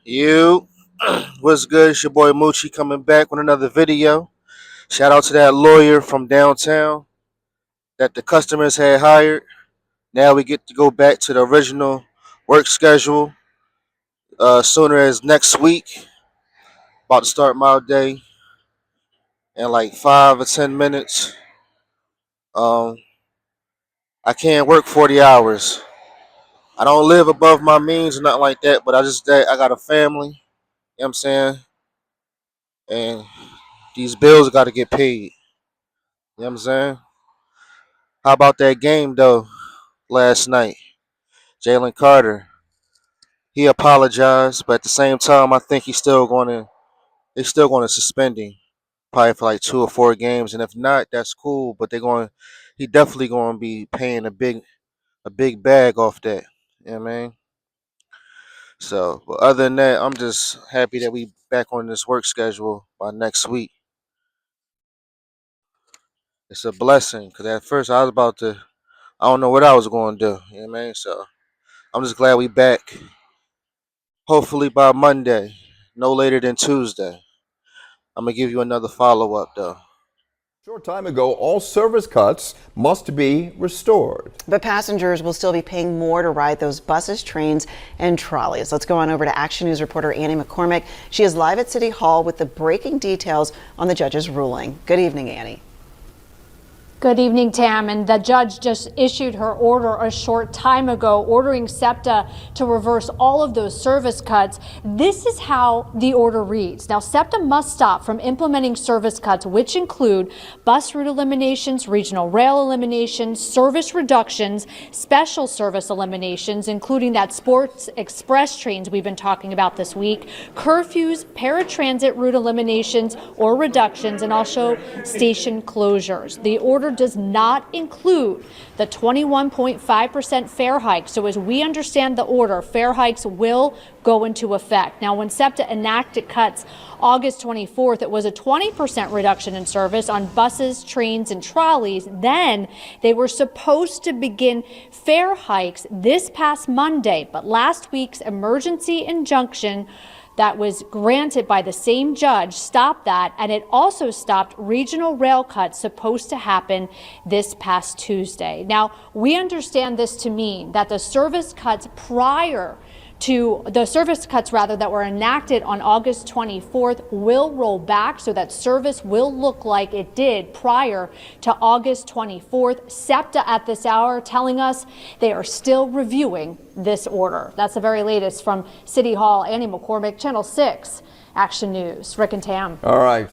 You, what's good? It's your boy Moochie coming back with another video. Shout out to that lawyer from downtown that the customers had hired. Now we get to go back to the original work schedule sooner as next week. About to start my day in like 5 or 10 minutes. Um, I can't work 40 hours. I don't live above my means or nothing like that, but I got a family. You know what I'm saying? And these bills got to get paid. You know what I'm saying? How about that game though last night? Jalen Carter, he apologized, but at the same time, I think they're still going to suspend him probably for like 2 or 4 games, and if not, that's cool. But he definitely going to be paying a big bag off that. You know what I mean? So, but other than that, I'm just happy that we back on this work schedule by next week. It's a blessing because at first I don't know what I was going to do. You know what I mean? So I'm just glad we back. Hopefully by Monday, no later than Tuesday. I'm gonna give you another follow up though. Short time ago, all service cuts must be restored. But passengers will still be paying more to ride those buses, trains, and trolleys. Let's go on over to Action News reporter Annie McCormick. She is live at City Hall with the breaking details on the judge's ruling. Good evening, Annie. Good evening, Tam. And the judge just issued her order a short time ago, ordering Septa to reverse all of those service cuts. This is how the order reads. Now, Septa must stop from implementing service cuts, which include bus route eliminations, regional rail eliminations, service reductions, special service eliminations, including that sports express trains we've been talking about this week, curfews, paratransit route eliminations or reductions, and also station closures. The order does not include the 21.5% fare hike. So as we understand the order, fare hikes will go into effect. Now, when Septa enacted cuts August 24th, it was a 20% reduction in service on buses, trains, and trolleys. Then they were supposed to begin fare hikes this past Monday, but last week's emergency injunction that was granted by the same judge stopped that, and it also stopped regional rail cuts supposed to happen this past Tuesday. Now, we understand this to mean that the service cuts that were enacted on August 24th will roll back so that service will look like it did prior to August 24th. Septa at this hour telling us they are still reviewing this order. That's the very latest from City Hall. Annie McCormick, Channel 6, Action News. Rick and Tam. All right.